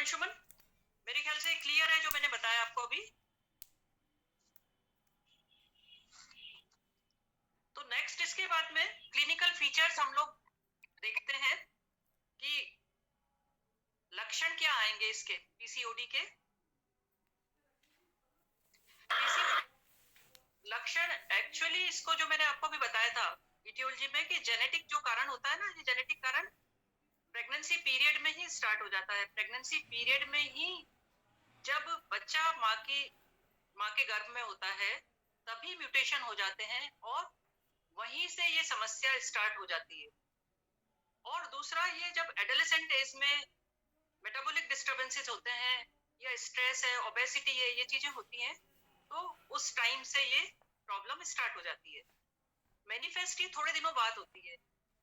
अंशुमन, मेरे ख्याल से क्लियर है जो मैंने बताया आपको अभी। तो नेक्स्ट इसके बाद में क्लिनिकल फीचर्स हम लोग देखते हैं कि लक्षण क्या आएंगे इसके पीसीओडी के। लक्षण एक्चुअली इसको जो मैंने आपको भी बताया था ईटियोलॉजी में कि जेनेटिक जो कारण होता है ना, ये जेनेटिक कारण प्रेगनेंसी पीरियड में ही स्टार्ट हो जाता है। प्रेगनेंसी पीरियड में ही जब बच्चा माँ के गर्भ में होता है तभी म्यूटेशन हो जाते हैं और वहीं से ये समस्या स्टार्ट हो जाती है। और दूसरा, ये जब एडोलेसेंट एज में मेटाबॉलिक डिस्टर्बेंसेस होते हैं या स्ट्रेस है, ओबेसिटी है, ये चीजें होती हैं, तो उस टाइम से ये प्रॉब्लम स्टार्ट हो जाती है। मैनिफेस्ट ही थोड़े दिनों बाद होती है।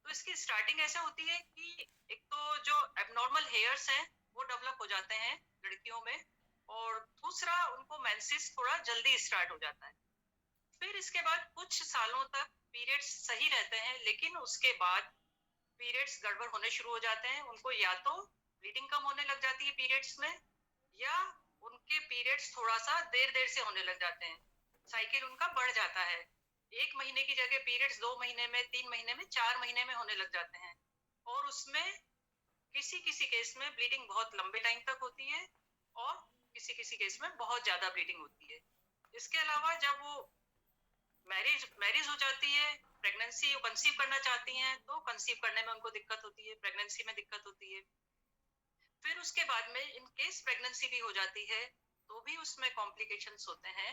तो इसकी स्टार्टिंग ऐसे होती है कि एक तो जो एबनॉर्मल हेयर्स हैं वो डेवलप हो जाते हैं लड़कियों में, और दूसरा उनको मेंसेस थोड़ा जल्दी स्टार्ट हो जाता है। फिर इसके बाद कुछ सालों तक पीरियड्स सही रहते हैं, लेकिन उसके बाद पीरियड्स गड़बड़ होने शुरू हो जाते हैं। उनको या तो ब्लीडिंग कम होने लग जाती है पीरियड्स में, या उनके पीरियड्स थोड़ा सा देर से होने लग जाते हैं। साइकिल उनका बढ़ जाता है। 1 महीने की जगह पीरियड्स 2 महीने में, 3 महीने में, 4 महीने में होने लग जाते हैं। और उसमें किसी किसी केस में ब्लीडिंग बहुत लंबे टाइम तक होती है और किसी किसी केस में बहुत ज्यादा ब्लीडिंग होती है। इसके अलावा जब वो मैरिज हो जाती है, प्रेगनेंसी कंसीव करना चाहती हैं, तो कंसीव करने में उनको दिक्कत होती है, प्रेगनेंसी में दिक्कत होती है। फिर उसके बाद में इन केस प्रेगनेंसी भी हो जाती है तो भी उसमें कॉम्प्लिकेशंस होते हैं।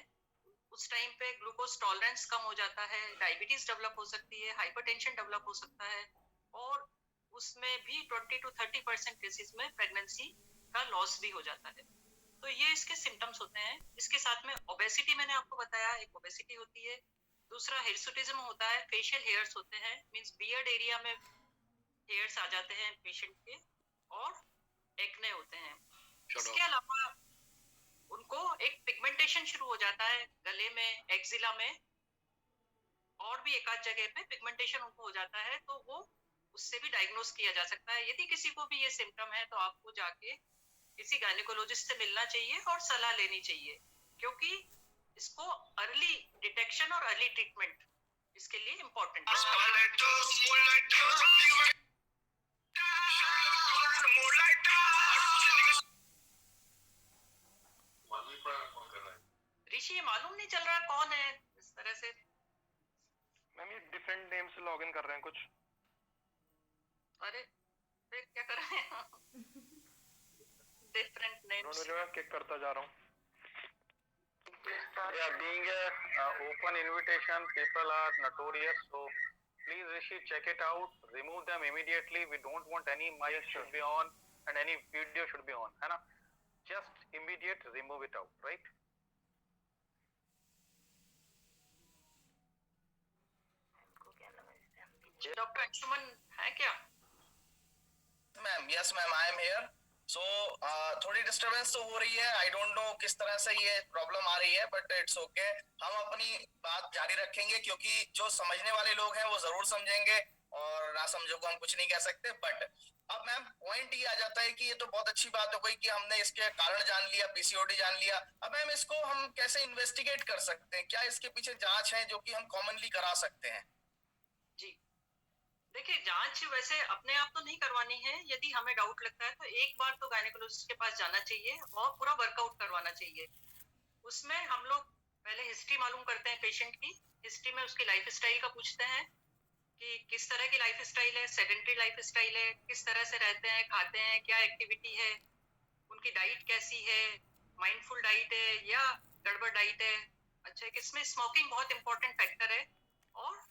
उस टाइम पे ग्लूकोज टॉलरेंस कम हो जाता है, डायबिटीज डेवलप हो सकती है, हाइपरटेंशन डेवलप हो सकता है, और उसमें भी 20-30% केसेस में प्रेगनेंसी का लॉस भी हो जाता है। तो ये इसके सिम्टम्स होते हैं। इसके साथ में ओबेसिटी मैंने आपको बताया, एक ओबेसिटी होती है। दूसरा हिर्सुटिज्म होता है, फेशियल हेयर्स होते हैं, मींस बियर्ड एरिया में हेयर्स आ जाते हैं पेशेंट के, और एक्ने होते हैं। इसके अलावा उनको एक पिगमेंटेशन शुरू हो जाता है गले में, एक्जिला में, और भी एक आध जगह पे पिगमेंटेशन उनको हो जाता है। तो वो उससे भी डायग्नोस किया जा सकता है। यदि किसी को भी ये सिम्टम है तो आपको जाके किसी गायनेकोलॉजिस्ट से मिलना चाहिए और सलाह लेनी चाहिए, क्योंकि इसको अर्ली डिटेक्शन और अर्ली ट्रीटमेंट इसके लिए इम्पोर्टेंट है। ऋषि, ये मालूम नहीं चल रहा कौन है इस तरह से। मैम ये डिफरेंट नेम से लॉगिन कर रहे हैं कुछ। अरे क्या कर रहे हैं? Different names. जो है किक करता जा रहा हूँ। Yeah, being a open invitation, people are notorious. So please, Rishi, check it out. Remove them immediately. We don't want any mic should be on and any video should be on. है ना? Just immediate remove it out, right? Doctor Anshuman है क्या? Ma'am, yes ma'am, I am here. So थोड़ी disturbance तो हो रही है। I don't know किस तरह से ये प्रॉब्लम आ रही है, बट इट्स ओके। हम अपनी बात जारी रखेंगे, क्योंकि जो समझने वाले लोग हैं वो जरूर समझेंगे, और ना समझो को हम कुछ नहीं कह सकते। बट अब मैम पॉइंट ये आ जाता है कि ये तो बहुत अच्छी बात हो गई कि हमने इसके कारण जान लिया, पीसीओडी जान लिया। अब मैम इसको हम कैसे इन्वेस्टिगेट कर सकते हैं? क्या इसके पीछे जांच है जो कि हम कॉमनली करा सकते हैं? जी देखिए, जांच वैसे अपने आप तो नहीं करवानी है। यदि हमें डाउट लगता है तो एक बार तो गायनेकोलॉजिस्ट के पास जाना चाहिए और पूरा वर्कआउट करवाना चाहिए। उसमें हम लोग पहले हिस्ट्री मालूम करते हैं पेशेंट की। हिस्ट्री में उसकी लाइफ स्टाइल का पूछते हैं कि किस तरह की लाइफ स्टाइल है, सेडेंटरी लाइफ स्टाइल है, किस तरह से रहते हैं, खाते हैं, क्या एक्टिविटी है, उनकी डाइट कैसी है, माइंडफुल डाइट है या गड़बड़ डाइट है। अच्छा, इसमें स्मोकिंग बहुत इंपॉर्टेंट फैक्टर है, और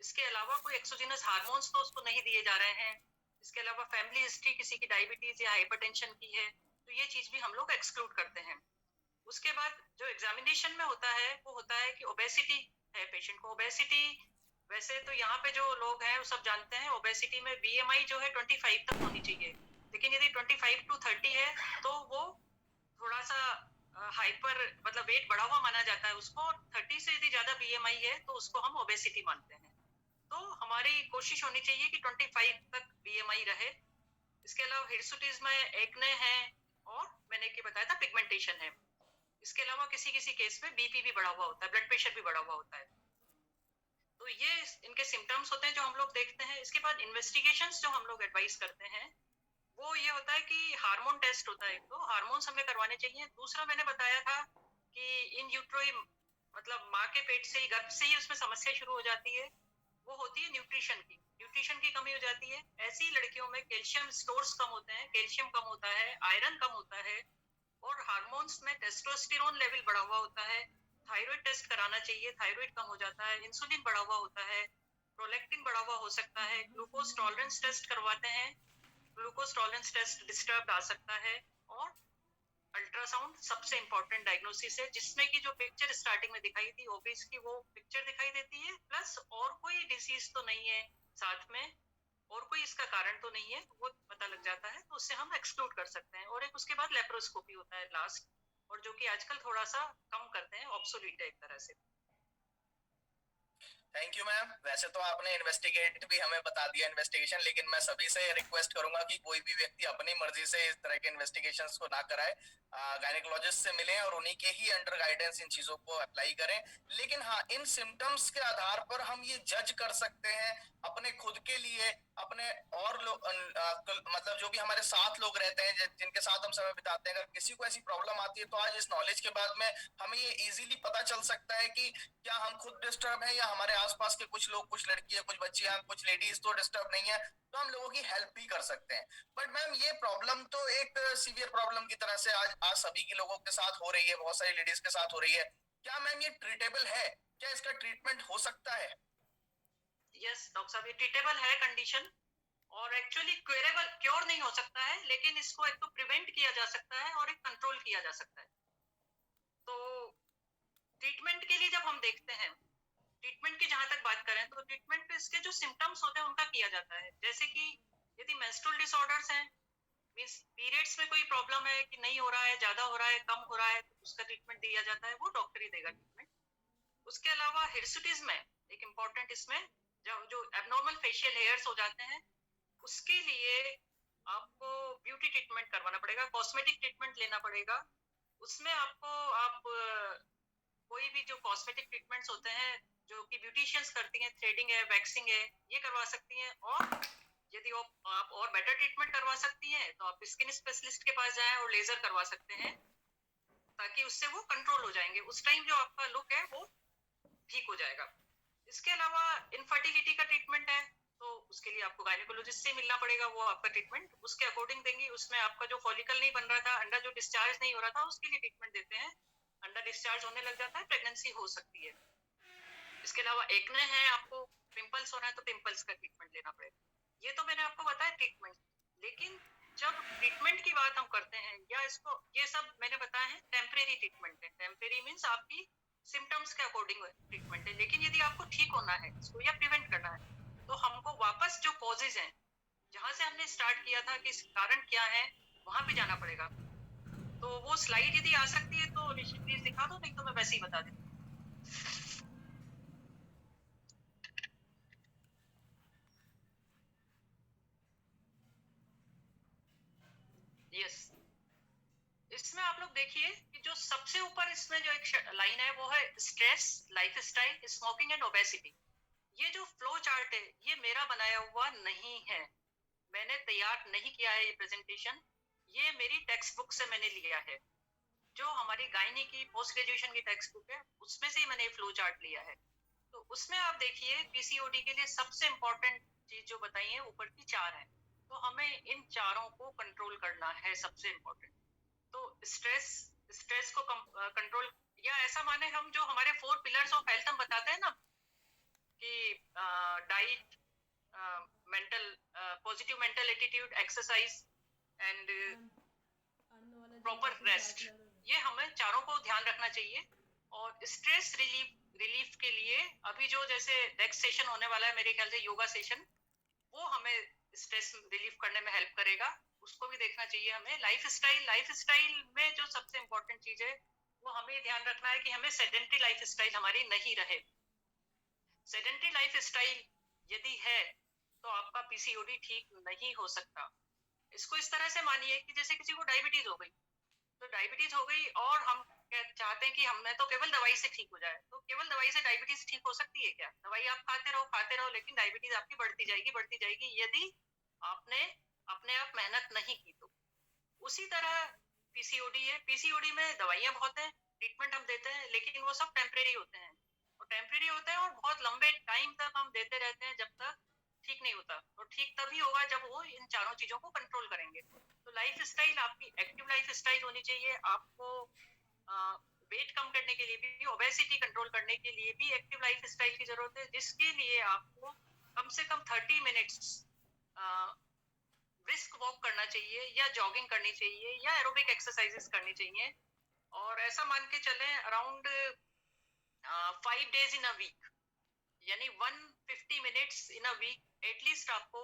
इसके अलावा कोई एक्सोजिनस हार्मोन्स तो उसको नहीं दिए जा रहे हैं। इसके अलावा फैमिली हिस्ट्री किसी की डायबिटीज या हाइपरटेंशन की है, तो ये चीज भी हम लोग एक्सक्लूड करते हैं। उसके बाद जो एग्जामिनेशन में होता है वो होता है कि ओबेसिटी है पेशेंट को। ओबेसिटी वैसे तो यहाँ पे जो लोग हैं वो सब जानते हैं, ओबेसिटी में बीएमआई जो है 25 तक होनी चाहिए, लेकिन यदि 25 to 30 है तो वो थोड़ा सा हाइपर, मतलब वेट बढ़ा हुआ माना जाता है उसको। 30 से यदि ज्यादा बीएमआई है तो उसको हम ओबेसिटी मानते हैं। तो हमारी कोशिश होनी चाहिए कि 25 तक बीएमआई रहे। इसके अलावा हिर्सुटिज्म है, एक्ने है, और मैंने क्या बताया था, पिगमेंटेशन है। इसके अलावा किसी किसी केस में बीपी भी बढ़ा हुआ होता है, ब्लड प्रेशर भी बढ़ा हुआ होता है। तो ये इनके सिम्टम्स होते हैं जो हम लोग देखते हैं। इसके बाद इन्वेस्टिगेशंस जो हम लोग एडवाइस करते हैं वो ये होता है कि हार्मोन टेस्ट होता है। तो हार्मोन्स हमें करवाने चाहिए। दूसरा मैंने बताया था कि इन यूट्रो, मतलब माँ के पेट से ही, गर्भ से ही उसमें समस्या शुरू हो जाती है, वो होती है न्यूट्रिशन की। न्यूट्रिशन की कमी हो जाती है। ऐसी लड़कियों में कैल्शियम स्टोर्स कम होते हैं, कैल्शियम कम होता है, आयरन कम होता है, और हार्मोन्स में टेस्टोस्टेरोन लेवल बढ़ा हुआ होता है। थायराइड टेस्ट कराना चाहिए, थायराइड कम हो जाता है। इंसुलिन बढ़ा हुआ होता है, प्रोलैक्टिन बढ़ा हुआ हो सकता है। ग्लूकोज टॉलरेंस टेस्ट करवाते हैं, ग्लूकोज टॉलरेंस टेस्ट डिस्टर्ब आ सकता है। और अल्ट्रासाउंड सबसे इंपॉर्टेंट डायग्नोसिस है, जिसमें की जो पिक्चर स्टार्टिंग में दिखाई थी ओबीज की, वो पिक्चर दिखाई देती है, प्लस और कोई डिसीज तो नहीं है साथ में, और कोई इसका कारण तो नहीं है, वो पता लग जाता है। तो उससे हम एक्सक्लूड कर सकते हैं। और एक उसके बाद लेप्रोस्कोपी होता है लास्ट, और जो कि आजकल थोड़ा सा कम करते हैं, ऑब्सोलीट है एक तरह से। Thank you ma'am. वैसे तो आपने इन्वेस्टिगेट भी हमें बता दिया इन्वेस्टिगेशन, लेकिन मैं सभी से रिक्वेस्ट करूंगा कि कोई भी व्यक्ति अपनी मर्जी से इस तरह के इन्वेस्टिगेशंस को ना कराए। गायनेकोलॉजिस्ट से मिलें और उन्हीं के ही अंडर गाइडेंस इन चीजों को अप्लाई करें। लेकिन हाँ, इन सिम्टम्स के आधार पर हम ये जज कर सकते हैं अपने खुद के लिए, अपने और लोग, मतलब जो भी हमारे साथ लोग रहते हैं, जिनके साथ हम समय बिताते हैं, अगर किसी को ऐसी प्रॉब्लम आती है तो आज इस नॉलेज के बाद में हमें ये इजीली पता चल सकता है कि क्या हम खुद डिस्टर्ब हैं या हमारे आसपास के कुछ लोग, कुछ लड़कियां, कुछ बच्चियां, कुछ लेडीज तो डिस्टर्ब नहीं है, तो हम लोगों की हेल्प भी कर सकते हैं। बट मैम, ये प्रॉब्लम तो एक सीवियर प्रॉब्लम की तरह से आज सभी के लोगों के साथ हो रही है, बहुत सारी लेडीज के साथ हो रही है। क्या मैम ये ट्रीटेबल है? क्या इसका ट्रीटमेंट हो सकता है? यस डॉक्टर साहब, ये ट्रीटेबल है कंडीशन, और एक्चुअली क्योरेबल, क्योर नहीं हो सकता है, लेकिन इसको एक तो प्रिवेंट किया जा सकता है और एक कंट्रोल किया जा सकता है। तो ट्रीटमेंट के लिए जब हम देखते हैं, ट्रीटमेंट की जहां तक बात करें, तो ट्रीटमेंट पे इसके जो सिम्टम्स होते हैं उनका किया जाता है। जैसे कि यदि मेंस्ट्रुअल डिसऑर्डर्स हैं, मींस पीरियड्स में कोई प्रॉब्लम है कि नहीं हो रहा है, ज्यादा हो रहा है, कम हो रहा है, तो उसका ट्रीटमेंट दिया जाता है, वो डॉक्टर ही देगा ट्रीटमेंट। उसके अलावा हिर्सुटिज्म है एक इम्पॉर्टेंट, इसमें जो एबनॉर्मल फेशियल हेयर्स हो जाते हैं, उसके लिए आपको ब्यूटी ट्रीटमेंट करवाना पड़ेगा, कॉस्मेटिक ट्रीटमेंट लेना पड़ेगा। उसमें आपको कोई भी जो कॉस्मेटिक ट्रीटमेंट्स होते हैं जो कि ब्यूटिशियंस करती हैं, थ्रेडिंग है, वैक्सिंग है, ये करवा सकती हैं। और यदि आप और बेटर ट्रीटमेंट करवा सकती हैं तो आप स्किन स्पेशलिस्ट के पास जाएं और लेजर करवा सकते हैं, ताकि उससे वो कंट्रोल हो जाएंगे। उस टाइम जो आपका लुक है वो ठीक हो जाएगा। इसके अलावा इनफर्टिलिटी का ट्रीटमेंट है, तो उसके लिए आपको गायनेकोलॉजिस्ट से मिलना पड़ेगा, वो आपका ट्रीटमेंट उसके अकॉर्डिंग देंगी। उसमें आपका जो फॉलिकल नहीं बन रहा था, अंडा जो डिस्चार्ज नहीं हो रहा था, उसके लिए ट्रीटमेंट देते हैं। अंडा डिस्चार्ज होने लग जाता है, प्रेगनेंसी हो सकती है। इसके अलावा एक्ने है, आपको पिंपल्स हो रहा है, तो पिंपल्स का ट्रीटमेंट लेना पड़ेगा। ये तो मैंने आपको बताया ट्रीटमेंट। लेकिन जब ट्रीटमेंट की बात हम करते हैं, या इसको, ये सब मैंने बताया है टेम्परेरी ट्रीटमेंट है। टेम्परेरी मीन्स आपकी सिम्टम्स के अकॉर्डिंग ट्रीटमेंट है। लेकिन यदि आपको ठीक होना है इसको या प्रिवेंट करना है, तो हमको वापस जो कॉजेज हैं, जहां से हमने स्टार्ट किया था कि कारण क्या है, वहां पे जाना पड़ेगा। तो वो स्लाइड यदि आ सकती है तो ऋषि प्लीज दिखा दो, नहीं तो मैं वैसे ही बता देती हूँ। यस, इसमें आप लोग देखिए कि जो सबसे ऊपर इसमें जो एक लाइन है वो है stress, lifestyle, smoking and obesity. ये जो फ्लो चार्ट है ये मेरा बनाया हुआ नहीं है, मैंने तैयार नहीं किया है ये प्रेजेंटेशन। ये मेरी टेक्स्ट बुक से मैंने लिया है, जो हमारी गायनी की पोस्ट ग्रेजुएशन की टेक्स्ट बुक है, उसमें से ही मैंने फ्लो चार्ट लिया है। तो उसमें आप देखिए पीसीओडी के लिए सबसे इंपॉर्टेंट चीज जो बताई है ऊपर की 4 है, तो हमें इन चारों को कंट्रोल करना है, सबसे इंपॉर्टेंट। तो स्ट्रेस को कंट्रोल, या ऐसा माने हम जो हमारे 4 पिलर्स ऑफ हेल्थ हम बताते हैं ना, कि diet, mental, positive mental attitude, exercise and proper rest, ये हमें चारों को ध्यान रखना चाहिए। और स्ट्रेस रिलीफ के लिए अभी जो जैसे नेक्स्ट सेशन होने वाला है मेरे ख्याल से योगा सेशन, वो हमें स्ट्रेस रिलीफ करने में हेल्प करेगा, उसको भी देखना चाहिए हमें। लाइफस्टाइल में जो सबसे इंपॉर्टेंट चीज है वो हमें ध्यान रखना है कि हमें सेडेंटरी लाइफस्टाइल हमारी नहीं रहे। सेडेंटरी लाइफस्टाइल यदि है तो आपका पीसीओडी ठीक नहीं हो सकता। इसको इस तरह से मानिए कि जैसे किसी को डायबिटीज हो गई, तो डायबिटीज हो गई और हम चाहते हैं कि हमें तो केवल दवाई से ठीक हो जाए, तो केवल दवाई से डायबिटीज ठीक हो सकती है क्या? दवाई आप खाते रहो, लेकिन डायबिटीज आपकी बढ़ती जाएगी यदि आपने अपने आप मेहनत नहीं की तो। उसी तरह पीसीओडी है, पीसीओडी में दवाइयां बहुत हैं, ट्रीटमेंट हम देते हैं, लेकिन वो सब टेम्परेरी होते हैं, और टेम्परेरी होते हैं और बहुत लंबे टाइम तक हम देते रहते हैं जब तक ठीक नहीं होता। तो ठीक तभी होगा जब वो इन चारों चीजों को कंट्रोल करेंगे। तो लाइफ स्टाइल आपकी एक्टिव लाइफ स्टाइल होनी चाहिए। आपको वेट कम करने के लिए भी, ओबेसिटी कंट्रोल करने के लिए भी एक्टिव लाइफ स्टाइल की जरूरत है, जिसके लिए आपको कम से कम 30 मिनट्स ब्रिस्क वॉक करना चाहिए, या जॉगिंग करनी चाहिए, या एरोबिक एक्सरसाइजेस करनी चाहिए। और ऐसा मान के चलें around 5 days in a week, यानी 150 minutes in a week at least आपको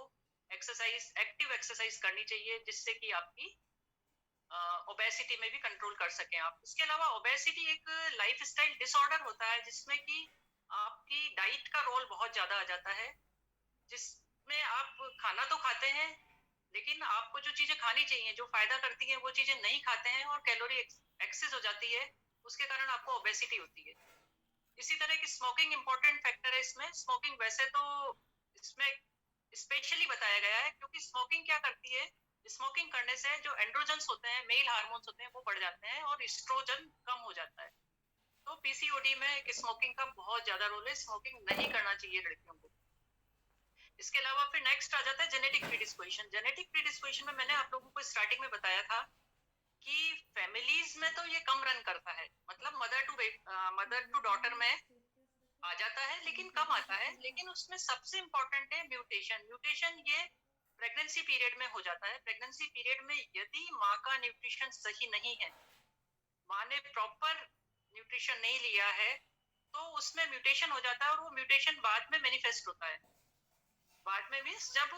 एक्सरसाइज, एक्टिव एक्सरसाइज करनी चाहिए, जिससे कि आपकी ओबेसिटी में भी कंट्रोल कर सकें आप। इसके अलावा ओबेसिटी एक लाइफस्टाइल डिसऑर्डर होता है, जिसमें कि आपकी डाइट का रोल बहुत ज्यादा आ जाता है, जिसमें आप खाना तो खाते हैं, लेकिन आपको जो चीजें खानी चाहिए, जो फायदा करती हैं, वो चीजें नहीं खाते हैं, और कैलोरी एक्सेस हो जाती है, उसके कारण आपको ओबेसिटी होती है। इसी तरह की स्मोकिंग इंपॉर्टेंट फैक्टर है इसमें। स्मोकिंग वैसे तो इसमें स्पेशली बताया गया है, क्योंकि स्मोकिंग क्या करती है, स्मोकिंग करने से जो एंड्रोजन्स होते हैं, मेल हार्मोन्स होते हैं, वो बढ़ जाते हैं और एस्ट्रोजन कम हो जाता है। तो पीसीओडी में स्मोकिंग का बहुत ज्यादा रोल है, स्मोकिंग नहीं करना चाहिए लड़कियों को। इसके अलावा फिर नेक्स्ट आ जाता है जेनेटिक प्रीडिस्पोजिशन। जेनेटिक प्रीडिस्पोजिशन में मैंने आप लोगों को स्टार्टिंग में बताया था कि फैमिलीज में तो ये कम रन करता है, मतलब मदर टू डॉटर में आ जाता है, लेकिन कम आता है। लेकिन उसमें सबसे इंपॉर्टेंट है म्यूटेशन। म्यूटेशन ये प्रेगनेंसी पीरियड में हो जाता है। प्रेगनेंसी पीरियड में यदि माँ का न्यूट्रिशन सही नहीं है, माँ ने प्रॉपर न्यूट्रिशन नहीं लिया है, तो उसमें म्यूटेशन हो जाता है, और वो म्यूटेशन बाद में मैनिफेस्ट होता है। बाद में मीन्स जब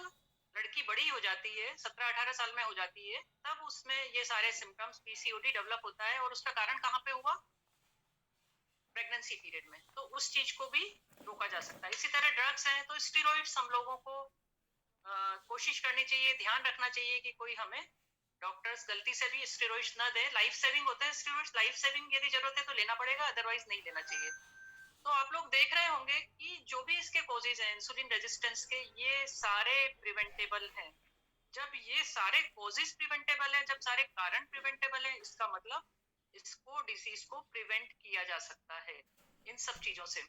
लड़की बड़ी हो जाती है, 17-18 साल में हो जाती है, तब उसमें ये सारे सिम्टम्स पीसीओडी डेवलप होता है। और उसका कारण कहाँ पे हुआ? प्रेगनेंसी पीरियड में। तो उस चीज को भी रोका जा सकता है। इसी तरह ड्रग्स हैं, तो स्टेरॉइड्स हम लोगों को कोशिश करनी चाहिए, ध्यान रखना चाहिए कि कोई हमें डॉक्टर्स गलती से भी स्टेरॉइड्स ना दे। लाइफ सेविंग होते हैं स्टेरॉइड्स, लाइफ सेविंग यदि जरूरत है तो लेना पड़ेगा, अदरवाइज नहीं लेना चाहिए। तो आप लोग देख रहे होंगे कि जो भी इसके कॉजेज हैं इंसुलिन रेजिस्टेंस के, ये सारे प्रिवेंटेबल हैं। जब ये सारे कॉजेज प्रिवेंटेबल हैं, जब सारे कारण प्रिवेंटेबल हैं, इसका मतलब इसको, डिसीज को प्रिवेंट किया जा सकता है इन सब चीजों से।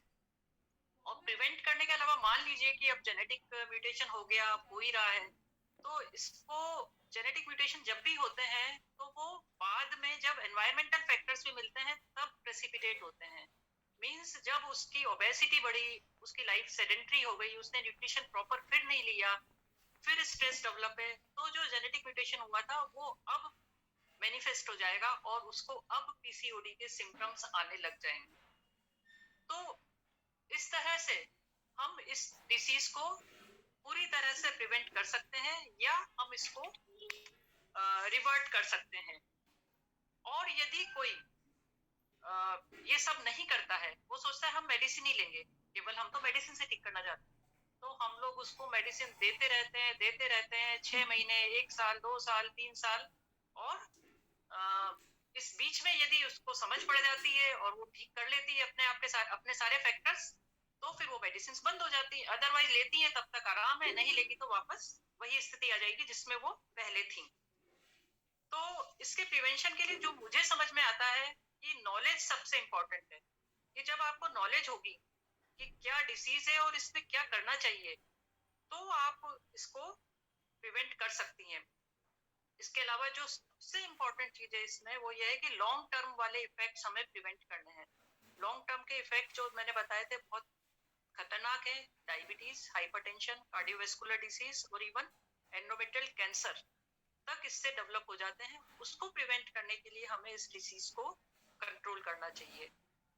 और प्रिवेंट करने के अलावा मान लीजिए कि अब जेनेटिक म्यूटेशन हो गया, हो ही रहा है, तो इसको, जेनेटिक म्यूटेशन जब भी होते हैं तो वो बाद में जब एनवायरमेंटल फैक्टर्स भी मिलते हैं तब प्रेसिपिटेट होते हैं। मींस जब उसकी ओबेसिटी बढ़ी, उसकी लाइफ सेडेंट्री हो गई, उसने न्यूट्रिशन प्रॉपर फिर नहीं लिया, फिर स्ट्रेस डेवलप है, तो जो जेनेटिक म्यूटेशन हुआ था वो अब मैनिफेस्ट हो जाएगा, और उसको अब पीसीओडी के सिम्टम्स आने लग जाएंगे। तो इस तरह से हम इस डिसीज को पूरी तरह से प्रिवेंट कर सकते हैं, या हम इसको रिवर्ट कर सकते हैं। और यदि कोई ये सब नहीं करता है, वो सोचता है हम मेडिसिन ही लेंगे, केवल हम तो मेडिसिन से ठीक करना चाहते हैं, तो हम लोग उसको मेडिसिन देते रहते हैं 6 महीने, 1 साल, 2 साल, 3 साल, और इस बीच में यदि उसको समझ पड़ जाती है और वो ठीक कर लेती है अपने आप के साथ अपने सारे फैक्टर्स, तो फिर वो मेडिसिन बंद हो जाती है। अदरवाइज लेती है तब तक आराम है, नहीं लेगी तो वापस वही स्थिति आ जाएगी जिसमें वो पहले थी। तो इसके प्रिवेंशन के लिए जो मुझे समझ में आता है कि नॉलेज सबसे इंपॉर्टेंट है, कि जब आपको नॉलेज होगी कि क्या डिसीज है और इसमें क्या करना चाहिए, तो आप इसको प्रिवेंट कर सकती हैं। इसके अलावा जो सबसे इंपॉर्टेंट चीज है इसमें, वो ये है कि लॉन्ग टर्म वाले इफेक्ट्स हमें प्रिवेंट करने हैं। लॉन्ग टर्म के इफेक्ट जो मैंने बताए थे बहुत खतरनाक है। डायबिटीज, हाइपरटेंशन, कार्डियोवास्कुलर डिसीज और इवन एंडोमेट्रियल कैंसर तक इससे डेवलप हो जाते हैं। उसको प्रिवेंट करने के लिए हमें इस डिसीज को कंट्रोल करना चाहिए,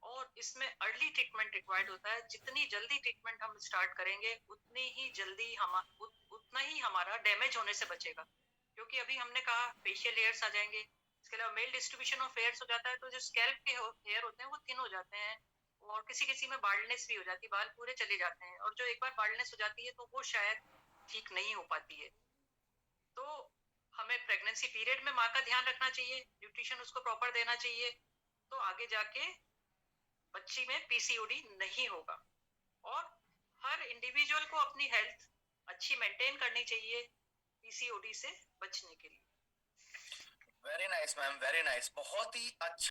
और इसमें अर्ली ट्रीटमेंट रिक्वायर्ड होता है। जितनी जल्दी ट्रीटमेंट हम स्टार्ट करेंगे, उतनी ही जल्दी उतना ही हमारा डैमेज होने से बचेगा। क्योंकि अभी हमने कहा फेशियल हेयर्स आ जाएंगे, इसके अलावा मेल डिस्ट्रीब्यूशन ऑफ हेयर्स हो जाता है, तो जो स्कैल्प के हेयर होते हैं वो थिन हो जाते हैं, और किसी किसी में बाल्डनेस भी हो जाती है, बाल पूरे चले जाते हैं, और जो एक बार बाल्डनेस हो जाती है तो वो शायद ठीक नहीं हो पाती है। तो हमें प्रेगनेंसी पीरियड में माँ का ध्यान रखना चाहिए, न्यूट्रिशन उसको प्रॉपर देना चाहिए, तो आगे जाके बच्ची में पीसीओडी नहीं होगा। और हर इंडिविजुअल को अपनी हेल्थ अच्छी मेंटेन करनी चाहिए पीसीओडी से बचने के लिए। Very nice ma'am, very nice, बहुत ही अच्छा